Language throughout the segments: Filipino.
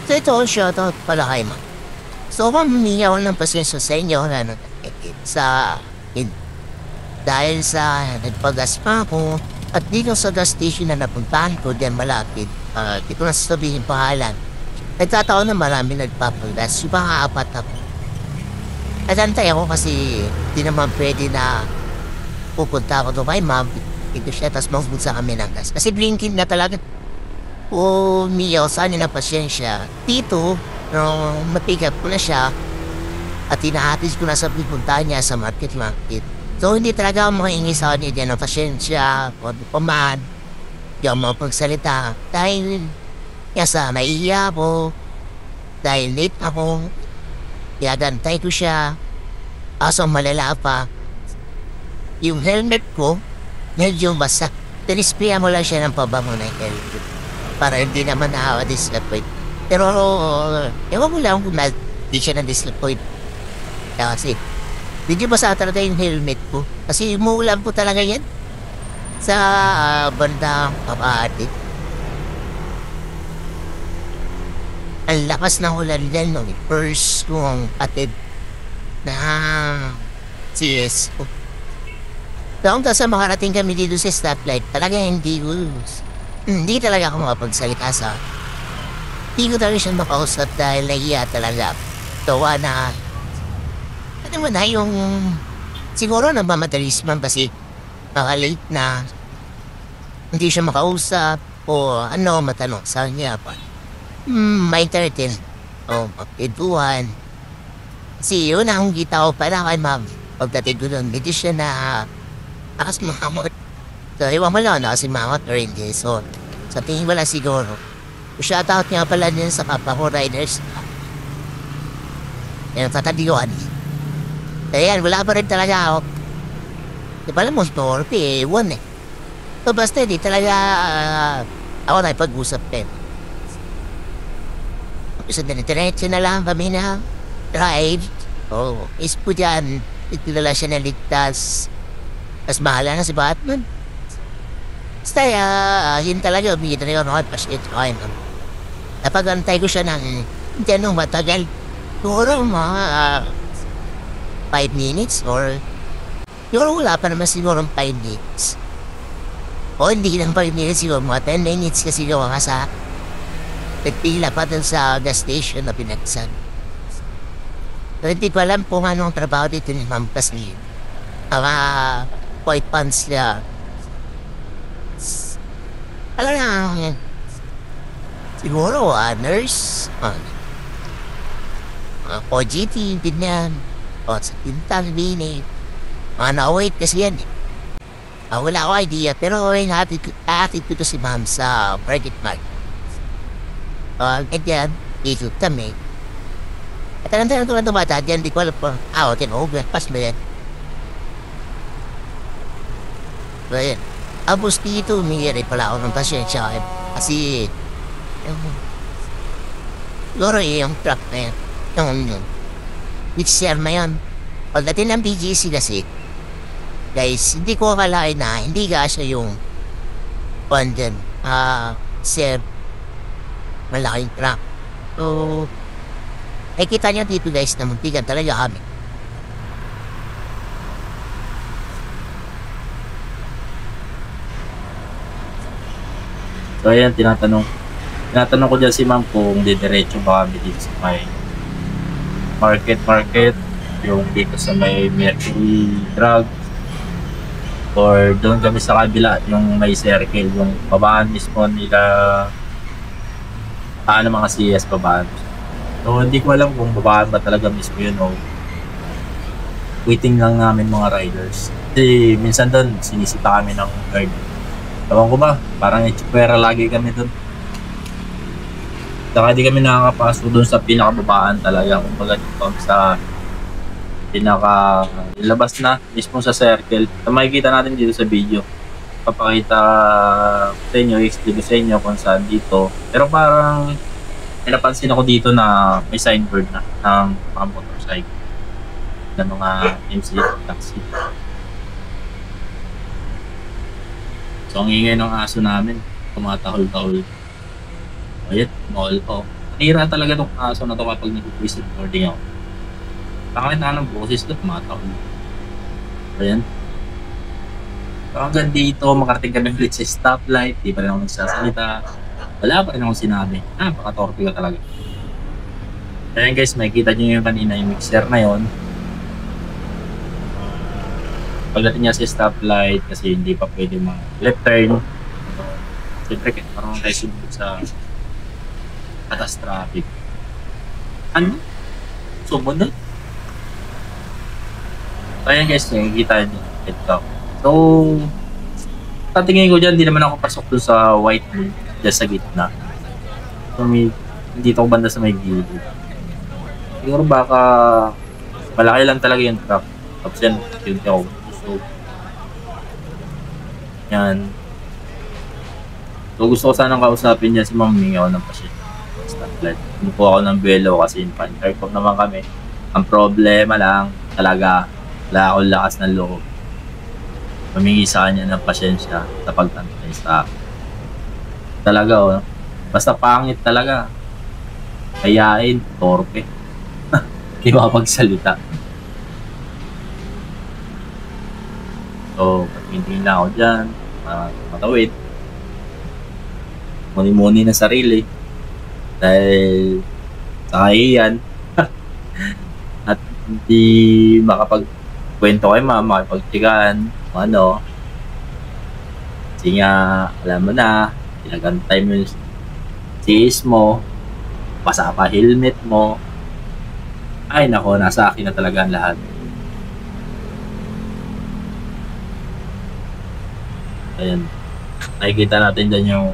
So ito, shoutout pala kay ma'am. So ma'am, humingi ako ng pasensya sa inyo na sa dahil sa nagpagas pa ako at dito sa gas station na napuntahan ko diyan malapit, di ko na sasabihin pangalan. Nagtataon na marami nagpapagas, yung mga apat ako. At antay ako kasi di naman pwede na pupunta ako doon kay ma'am. Ito siya, tapos magbunsa kami ng gas. Kasi blinking na talaga. Umiyaw sa anin na pasyensya. Dito, mapick up ko na siya at hinahatis ko na sa pupunta niya sa market. So, hindi talaga ako makaingi sa kanya dyan ng pasyensya, pamad, di ako mapagsalita. Dahil, sa naiiya ako, dahil late ako, gantay ko siya, aso malala pa. Yung helmet ko, medyo basa. Tinisprayan mo lang siya ng pabango na helmet para hindi naman nakaka-disappoint. Pero, ewan ko lang kung di siya na-disappoint. Kasi, medyo basa talaga yung helmet ko. Kasi umuulan po talaga yan sa bandang Papaati. Ang lakas ng ulan din nung first kong atid na CS ko. Taong sa makarating kami dito sa stoplight, talaga hindi talaga ako makapagsalita sa hindi ko talaga siya makausap dahil nahiya talaga. Tawa na ano mo na yung siguro nagmamadalis man kasi makalate na hindi siya makausap o matanong sa kanya pa. Maintertain o mapituhan. Kasi yun ang kita ko para kay ma'am. Pagdating ko doon, hindi siya na akas makamot. So, iwan mo lang na kasi mamot or hindi. So, sa tingin wala siguro. Shoutout nga pala din sa kapwa ko riders. Yan, tatadiwan. Ayan, wala pa rin talaga ako. Di pala mo, storty, ewan eh. So, basta di talaga ako na ipag-usap din. Isa na diretso na lang kami na drive. Ispo dyan. Itilala siya na ligtas. Mas mahala na si Batman. Basta, yun talaga, umiit na yun ako, pasit ko kayo. Napagantay ko siya ng hindi matagal. Siguro mga 5 minutes or siguro wala pa naman siguro 5 minutes. O hindi lang 5 minutes, siguro mga 10 minutes kasi gawa nga sa nagpila pa dun sa gas station na pinagsan. So, hindi ko alam kung anong trabaho dito ni Ma'am kasi mga white pants niya. Alam na, siguro, nurse, OGT, ganyan, o sa Pintal, Bini, mga na-wait kasi yan eh. Wala ko idea, pero hatid ko to si Ma'am sa Market Mart. Ganyan, dito kami. At ang tanong ito bata, dyan, di ko alam po, pas mo yan. So, yan. Abos dito, humingi pala ako ng pasyensya kasi siguro yung truck na yan, yung mixer na yan. Pagdating ng BGC kasi, guys, hindi ko akalain na hindi gasya yung pandem, sir, malaking truck. So, kita niyo dito guys na muntikan talaga kami. So ayan, tinatanong ko dyan si ma'am kung didiretso ba kami dito sa may market, yung dito sa may Mercury Drug, or doon kami sa kabila, yung may circle, yung babaan mismo nila, mga CS babaan. So hindi ko alam kung babaan ba talaga mismo yun o waiting lang namin mga riders. Kasi minsan doon sinisita kami ng guard. Tawang ko ba? Parang itsupera lagi kami doon. Saka di kami nakakapasok doon sa pinakababaan talaga. Kung baga dito sa ilabas na mismo sa circle. So makikita natin dito sa video. Papakita sa inyo, i-explain ko sa inyo kung saan dito. Pero parang may napansin ako dito na may signboard na ng mga motorcycle. Na mga MC taxi. So, ang ingay ng aso namin, tumatahol-tahol. Ayun, mall po. Nira talaga tong aso na to kapag nag-voice recording ako. Bakit na ng boses ko, tumatawa. Ayan. So hanggang dito, makarating kami ulit sa stoplight, di pa rin ako nagsasalita. Wala pa rin akong sinabi. Pakatorpe ko talaga. Ayan guys, makikita nyo yung kanina yung mixer na yon. Pagdating niya sa stoplight, kasi hindi pa pwede left turn. Siyempre, parang tayo sunod sa atas traffic. Ano? Sumunod? So ayan guys, nakikita nyo. Ito. So, tatingin ko dyan, di naman ako pasok doon sa white moon, dyan sa gitna. So, dito ako banda sa may gilid. Siguro baka malaki lang talaga yung truck. Tapos yan, yun ako. So, yan. So, gusto ko sanang kausapin dyan si Mami ako ng pasyente. Stoplight. Ano po ako ng buwelo kasi in-intercom naman kami. Ang problema lang, talaga, wala akong lakas ng loob. Humingi sa kanya ng pasyensya sa pagtantay sa akin. Talaga, oh. Basta pangit talaga. Kayain, torpe. Hindi makapagsalita. So, pagmintingin na ako dyan, matawid. Muni-muni na sarili. Dahil sa kahiyan. At hindi makapagkwento kay mama, makipagtigan, ano. Kasi nga, alam mo na, pinagantay mo yung sis mo, basa pa helmet mo. Ay nako, nasa akin na talaga ang lahat. Ayan. Nakikita natin dyan yung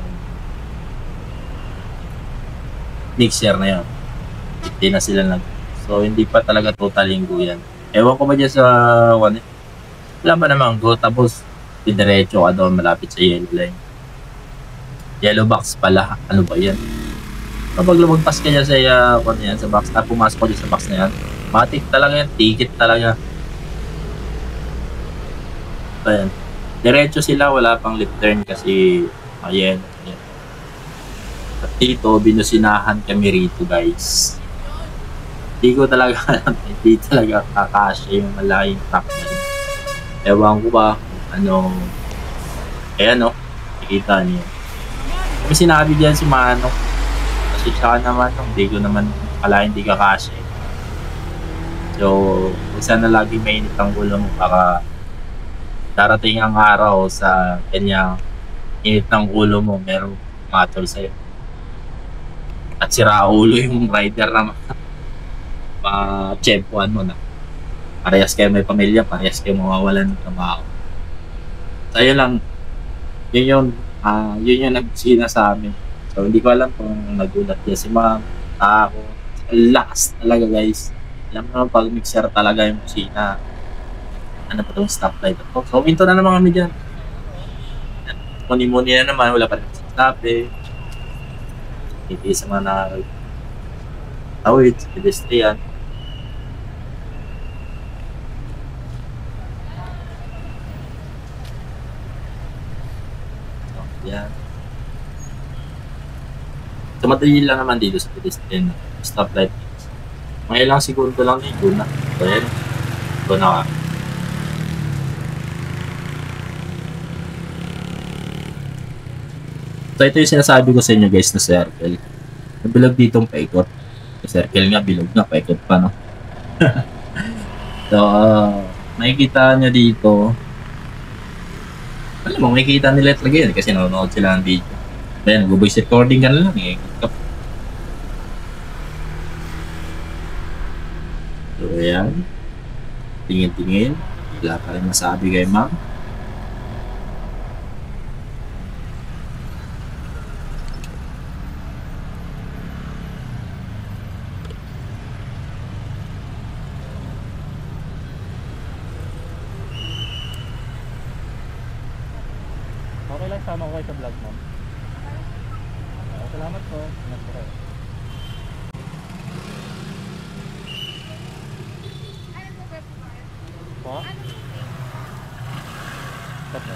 mixer na yun. Hindi na sila So, hindi pa talaga total linggo yan. Ewan ko ba dyan sa wala pa naman go. Tapos, diretso ka doon malapit sa yellow line. Yellow box pala. Ano ba yan? Kapag lumagpas ka dyan sa yan, sa box, pumasok ko dyan sa box na yan, matik talaga yan, ticket talaga. Ayan. Diretso sila, wala pang left turn kasi ayan. At dito, binusinahan kami rito guys. Hindi ko talaga alam, hindi talaga kakasya yung malaking truck na yun. Ewan ko ba, ano, ayan o, nakikita niyo. May sinabi dyan si Manong, kasi siya naman, hindi ko naman pala hindi kakasya. So, sana lagi mainit ang ulo mo para darating ang araw sa kanyang init ng ulo mo, merong matol sa'yo. At sira ulo yung rider na ma-chempuan mo na. Parehas kayo may pamilya, parehas kayo mawawalan ng trabaho. So, yun lang. Yun yung nagsina sa amin. So, hindi ko alam kung nagulat niya si ma'am, ako. Lakas talaga guys. Alam mo naman pag mixer talaga yung kusina. Ano pa itong stoplight ito. So, minto na naman kami dyan. Muni-muni na naman, wala pa rin sa stop eh. Hindi sa mga tawid, pedestrian. So, yan. So, madali lang naman dito sa pedestrian. Stoplight. Mga ilang segundo lang dito na. So, yan. Ito na ka. So, ito yung sinasabi ko sa inyo guys na circle. Nabilog ditong paikot. Circle nga, bilog nga, paikot pa, no? So, makikita nyo dito. Alam mo, makikita nila talaga yan kasi nanonood sila ng video. Ayan, voice recording ka na lang eh. So, ayan. Tingin-tingin. Wala pa rin masabi kay ma'am. Okay lang, sama ko kayo sa vlog mo. Salamat po. Ingat po kayo. Po? Opo.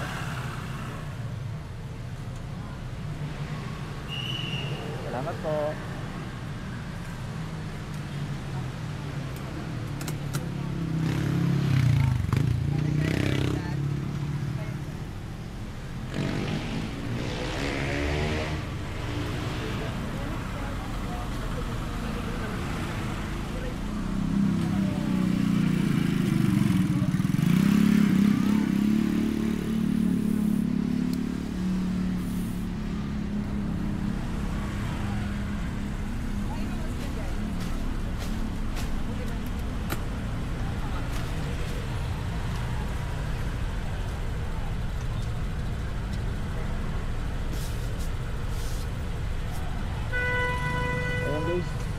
Salamat po.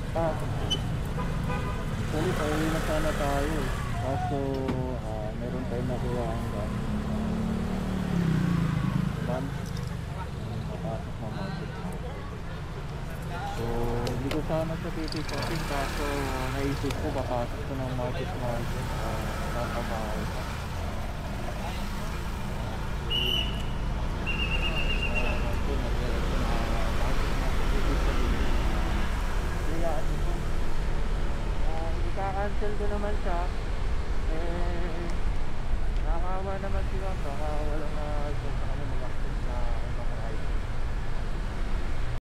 Ah, actually, pauwi na sana tayo. Kaso, meron tayo nakuha hanggang month. Papasok na market. So, hindi ko sana sa titipasin. Kaso, naisip ko papasok ko ng market. Tatabaho. Ika-cancel ko naman siya nakakawa naman sila baka